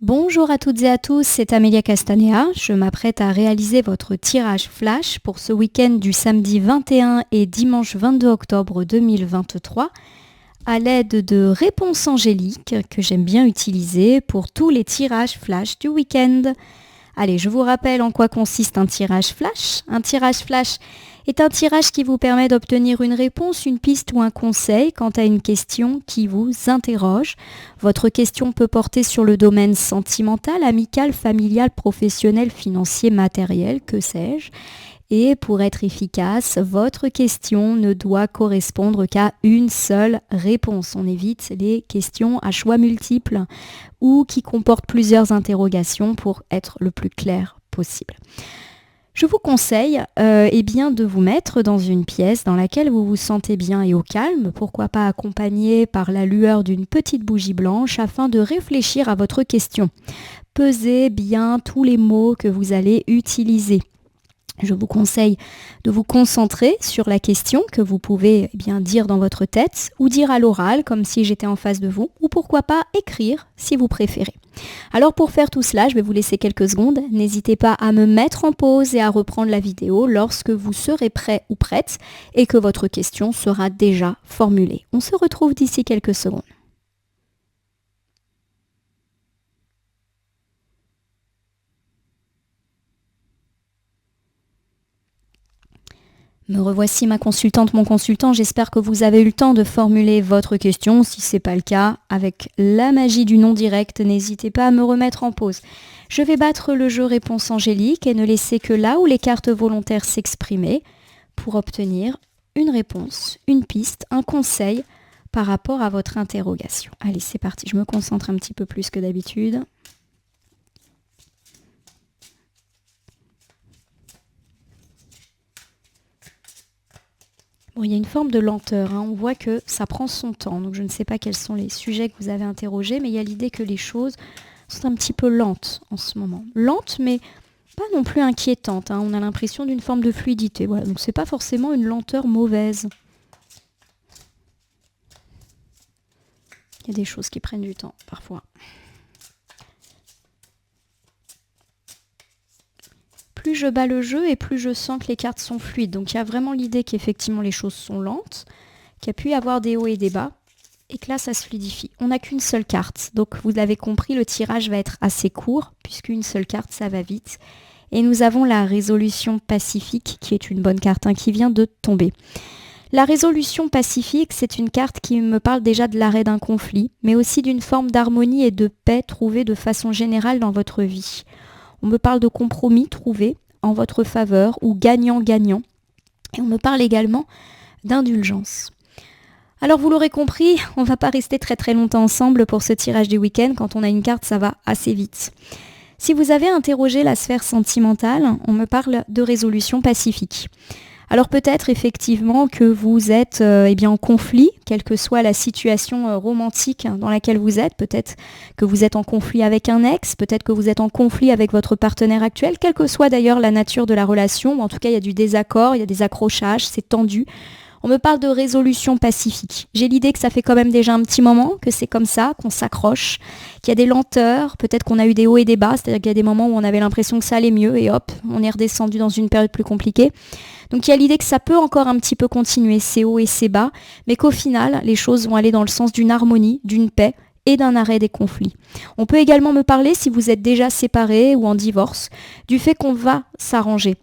Bonjour à toutes et à tous, c'est Amélia Castanea. Je m'apprête à réaliser votre tirage flash pour ce week-end du samedi 21 et dimanche 22 octobre 2023 à l'aide de réponses angéliques que j'aime bien utiliser pour tous les tirages flash du week-end. Allez, je vous rappelle en quoi consiste un tirage flash. Un tirage flash est un tirage qui vous permet d'obtenir une réponse, une piste ou un conseil quant à une question qui vous interroge. Votre question peut porter sur le domaine sentimental, amical, familial, professionnel, financier, matériel, que sais-je. Et pour être efficace, votre question ne doit correspondre qu'à une seule réponse. On évite les questions à choix multiples ou qui comportent plusieurs interrogations pour être le plus clair possible. Je vous conseille de vous mettre dans une pièce dans laquelle vous vous sentez bien et au calme, pourquoi pas accompagné par la lueur d'une petite bougie blanche afin de réfléchir à votre question. Pesez bien tous les mots que vous allez utiliser. Je vous conseille de vous concentrer sur la question que vous pouvez dire dans votre tête ou dire à l'oral comme si j'étais en face de vous ou pourquoi pas écrire si vous préférez. Alors pour faire tout cela, je vais vous laisser quelques secondes. N'hésitez pas à me mettre en pause et à reprendre la vidéo lorsque vous serez prêt ou prête et que votre question sera déjà formulée. On se retrouve d'ici quelques secondes. Me revoici ma consultante, mon consultant. J'espère que vous avez eu le temps de formuler votre question. Si ce n'est pas le cas, avec la magie du non direct, n'hésitez pas à me remettre en pause. Je vais battre le jeu réponse angélique et ne laisser que là où les cartes volontaires s'exprimer pour obtenir une réponse, une piste, un conseil par rapport à votre interrogation. Allez, c'est parti. Je me concentre un petit peu plus que d'habitude. Bon, il y a une forme de lenteur, on voit que ça prend son temps, donc je ne sais pas quels sont les sujets que vous avez interrogés, mais il y a l'idée que les choses sont un petit peu lentes en ce moment. Lentes, mais pas non plus inquiétantes, on a l'impression d'une forme de fluidité, voilà, donc c'est pas forcément une lenteur mauvaise. Il y a des choses qui prennent du temps, parfois. Plus je bats le jeu et plus je sens que les cartes sont fluides. Donc il y a vraiment l'idée qu'effectivement les choses sont lentes, qu'il y a pu y avoir des hauts et des bas, et que là ça se fluidifie. On n'a qu'une seule carte, donc vous l'avez compris, le tirage va être assez court, puisqu'une seule carte ça va vite. Et nous avons la résolution pacifique, qui est une bonne carte, qui vient de tomber. La résolution pacifique, c'est une carte qui me parle déjà de l'arrêt d'un conflit, mais aussi d'une forme d'harmonie et de paix trouvée de façon générale dans votre vie. On me parle de compromis trouvés en votre faveur ou gagnant-gagnant. Et on me parle également d'indulgence. Alors vous l'aurez compris, on ne va pas rester très très longtemps ensemble pour ce tirage du week-end. Quand on a une carte, ça va assez vite. Si vous avez interrogé la sphère sentimentale, on me parle de résolution pacifique. Alors peut-être effectivement que vous êtes en conflit, quelle que soit la situation romantique dans laquelle vous êtes. Peut-être que vous êtes en conflit avec un ex, peut-être que vous êtes en conflit avec votre partenaire actuel, quelle que soit d'ailleurs la nature de la relation. En tout cas, il y a du désaccord, il y a des accrochages, c'est tendu. On me parle de résolution pacifique. J'ai l'idée que ça fait quand même déjà un petit moment que c'est comme ça, qu'on s'accroche, qu'il y a des lenteurs, peut-être qu'on a eu des hauts et des bas, c'est-à-dire qu'il y a des moments où on avait l'impression que ça allait mieux et hop, on est redescendu dans une période plus compliquée. Donc il y a l'idée que ça peut encore un petit peu continuer, ces hauts et ces bas, mais qu'au final, les choses vont aller dans le sens d'une harmonie, d'une paix et d'un arrêt des conflits. On peut également me parler, si vous êtes déjà séparés ou en divorce, du fait qu'on va s'arranger.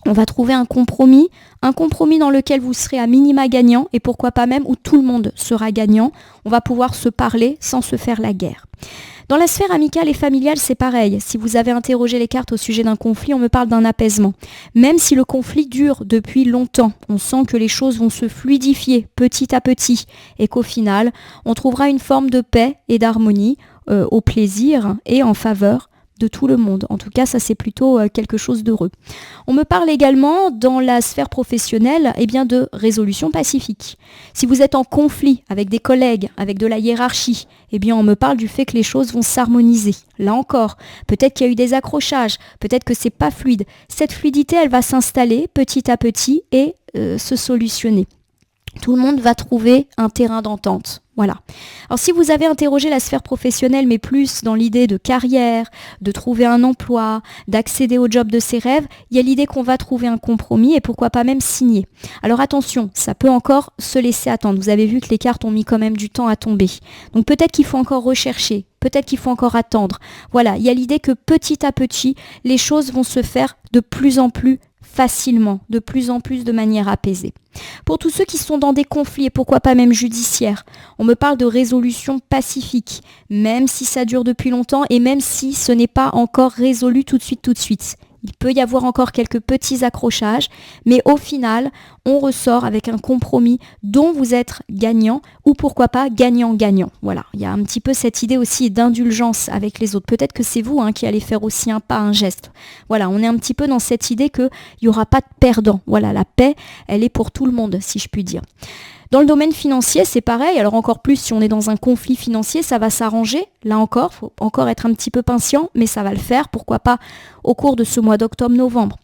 On va trouver un compromis dans lequel vous serez à minima gagnant et pourquoi pas même où tout le monde sera gagnant. On va pouvoir se parler sans se faire la guerre. Dans la sphère amicale et familiale, c'est pareil. Si vous avez interrogé les cartes au sujet d'un conflit, on me parle d'un apaisement. Même si le conflit dure depuis longtemps, on sent que les choses vont se fluidifier petit à petit et qu'au final, on trouvera une forme de paix et d'harmonie au plaisir et en faveur de tout le monde. En tout cas, ça c'est plutôt quelque chose d'heureux. On me parle également dans la sphère professionnelle de résolution pacifique. Si vous êtes en conflit avec des collègues, avec de la hiérarchie, on me parle du fait que les choses vont s'harmoniser. Là encore, peut-être qu'il y a eu des accrochages, peut-être que c'est pas fluide. Cette fluidité, elle va s'installer petit à petit et se solutionner. Tout le monde va trouver un terrain d'entente. Voilà. Alors si vous avez interrogé la sphère professionnelle, mais plus dans l'idée de carrière, de trouver un emploi, d'accéder au job de ses rêves, il y a l'idée qu'on va trouver un compromis et pourquoi pas même signer. Alors attention, ça peut encore se laisser attendre. Vous avez vu que les cartes ont mis quand même du temps à tomber. Donc peut-être qu'il faut encore rechercher, peut-être qu'il faut encore attendre. Voilà, il y a l'idée que petit à petit, les choses vont se faire de plus en plus facilement, de plus en plus de manière apaisée. Pour tous ceux qui sont dans des conflits et pourquoi pas même judiciaires, on me parle de résolution pacifique, même si ça dure depuis longtemps et même si ce n'est pas encore résolu tout de suite. Il peut y avoir encore quelques petits accrochages, mais au final, on ressort avec un compromis dont vous êtes gagnant ou pourquoi pas gagnant-gagnant. Voilà, il y a un petit peu cette idée aussi d'indulgence avec les autres. Peut-être que c'est vous qui allez faire aussi un pas, un geste. Voilà, on est un petit peu dans cette idée qu'il n'y aura pas de perdant. Voilà, la paix, elle est pour tout le monde, si je puis dire. Dans le domaine financier, c'est pareil. Alors encore plus, si on est dans un conflit financier, ça va s'arranger. Là encore, il faut encore être un petit peu patient, mais ça va le faire. Pourquoi pas au cours de ce mois d'octobre-novembre.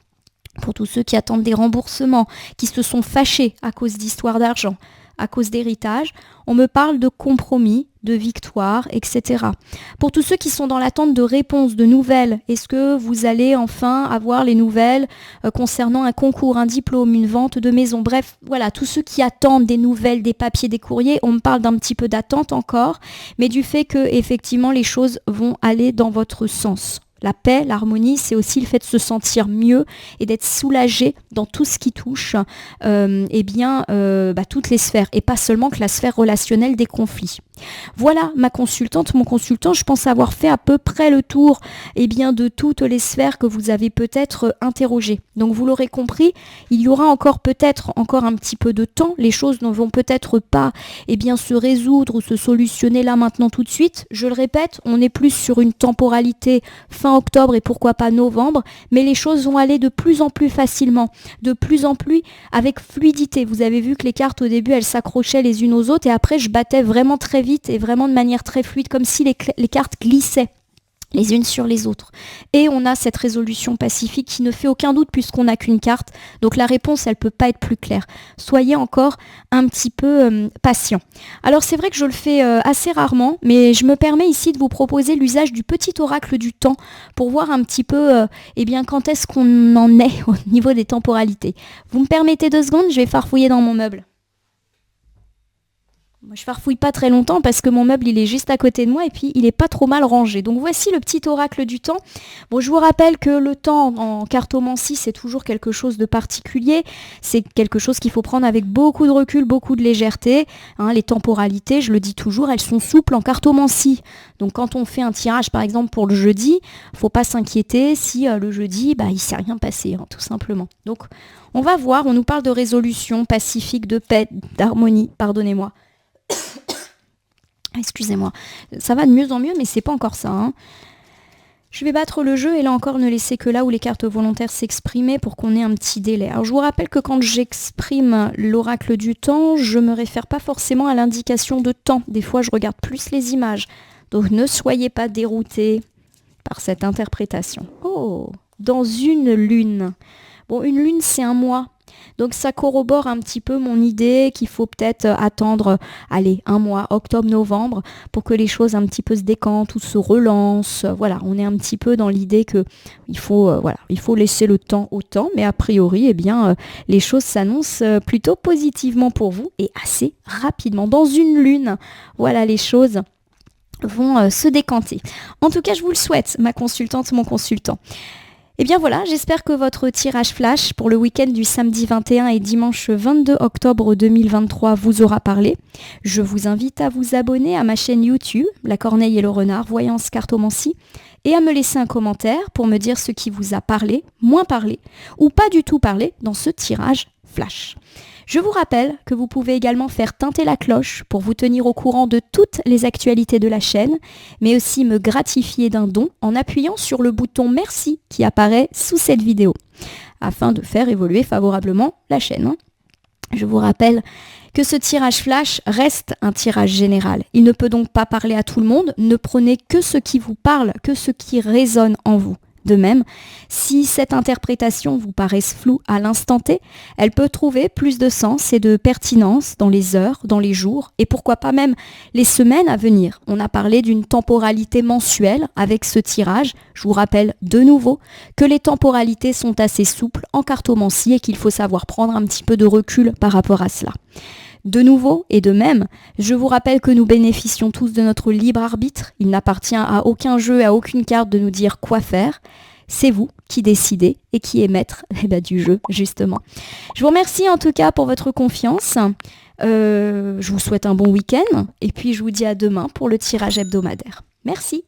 Pour tous ceux qui attendent des remboursements, qui se sont fâchés à cause d'histoires d'argent, à cause d'héritage, on me parle de compromis, de victoire, etc. Pour tous ceux qui sont dans l'attente de réponses, de nouvelles, est-ce que vous allez enfin avoir les nouvelles concernant un concours, un diplôme, une vente de maison, bref, voilà, tous ceux qui attendent des nouvelles, des papiers, des courriers, on me parle d'un petit peu d'attente encore, mais du fait que effectivement les choses vont aller dans votre sens. La paix, l'harmonie, c'est aussi le fait de se sentir mieux et d'être soulagé dans tout ce qui touche toutes les sphères et pas seulement que la sphère relationnelle des conflits. Voilà ma consultante, mon consultant, je pense avoir fait à peu près le tour de toutes les sphères que vous avez peut-être interrogées. Donc vous l'aurez compris, il y aura peut-être encore un petit peu de temps, les choses ne vont peut-être pas se résoudre ou se solutionner là maintenant tout de suite. Je le répète, on est plus sur une temporalité fin octobre et pourquoi pas novembre, mais les choses vont aller de plus en plus facilement, de plus en plus avec fluidité. Vous avez vu que les cartes au début elles s'accrochaient les unes aux autres et après je battais vraiment très vite et vraiment de manière très fluide, comme si les cartes glissaient les unes sur les autres. Et on a cette résolution pacifique qui ne fait aucun doute puisqu'on n'a qu'une carte. Donc la réponse, elle peut pas être plus claire. Soyez encore un petit peu patient. Alors c'est vrai que je le fais assez rarement, mais je me permets ici de vous proposer l'usage du petit oracle du temps pour voir un petit peu quand est-ce qu'on en est au niveau des temporalités. Vous me permettez 2 secondes, je vais farfouiller dans mon meuble. Moi, je farfouille pas très longtemps parce que mon meuble il est juste à côté de moi et puis il est pas trop mal rangé. Donc voici le petit oracle du temps. Bon, je vous rappelle que le temps en cartomancie c'est toujours quelque chose de particulier. C'est quelque chose qu'il faut prendre avec beaucoup de recul, beaucoup de légèreté. Les temporalités, je le dis toujours, elles sont souples en cartomancie. Donc quand on fait un tirage par exemple pour le jeudi, faut pas s'inquiéter si le jeudi il s'est rien passé, tout simplement. Donc on va voir, on nous parle de résolution pacifique, de paix, d'harmonie, pardonnez-moi. Excusez-moi, ça va de mieux en mieux, mais c'est pas encore ça. Je vais battre le jeu et là encore ne laisser que là où les cartes volontaires s'exprimer pour qu'on ait un petit délai. Alors je vous rappelle que quand j'exprime l'oracle du temps, je me réfère pas forcément à l'indication de temps. Des fois je regarde plus les images. Donc ne soyez pas déroutés par cette interprétation. Oh, dans une lune. Bon, une lune c'est un mois. Donc ça corrobore un petit peu mon idée qu'il faut peut-être attendre, un mois, octobre-novembre, pour que les choses un petit peu se décantent ou se relancent. Voilà, on est un petit peu dans l'idée que il faut laisser le temps au temps, mais a priori, les choses s'annoncent plutôt positivement pour vous et assez rapidement. Dans une lune, voilà, les choses vont se décanter. En tout cas, je vous le souhaite, ma consultante, mon consultant. Et bien voilà, j'espère que votre tirage flash pour le week-end du samedi 21 et dimanche 22 octobre 2023 vous aura parlé. Je vous invite à vous abonner à ma chaîne YouTube, La Corneille et le Renard, Voyance Cartomancie, et à me laisser un commentaire pour me dire ce qui vous a parlé, moins parlé, ou pas du tout parlé dans ce tirage flash. Je vous rappelle que vous pouvez également faire teinter la cloche pour vous tenir au courant de toutes les actualités de la chaîne, mais aussi me gratifier d'un don en appuyant sur le bouton merci qui apparaît sous cette vidéo, afin de faire évoluer favorablement la chaîne. Je vous rappelle que ce tirage flash reste un tirage général. Il ne peut donc pas parler à tout le monde, ne prenez que ce qui vous parle, que ce qui résonne en vous. De même, si cette interprétation vous paraît floue à l'instant T, elle peut trouver plus de sens et de pertinence dans les heures, dans les jours et pourquoi pas même les semaines à venir. On a parlé d'une temporalité mensuelle avec ce tirage. Je vous rappelle de nouveau que les temporalités sont assez souples en cartomancie et qu'il faut savoir prendre un petit peu de recul par rapport à cela. De nouveau et de même, je vous rappelle que nous bénéficions tous de notre libre arbitre. Il n'appartient à aucun jeu et à aucune carte de nous dire quoi faire. C'est vous qui décidez et qui est maître du jeu, justement. Je vous remercie en tout cas pour votre confiance. Je vous souhaite un bon week-end et puis je vous dis à demain pour le tirage hebdomadaire. Merci.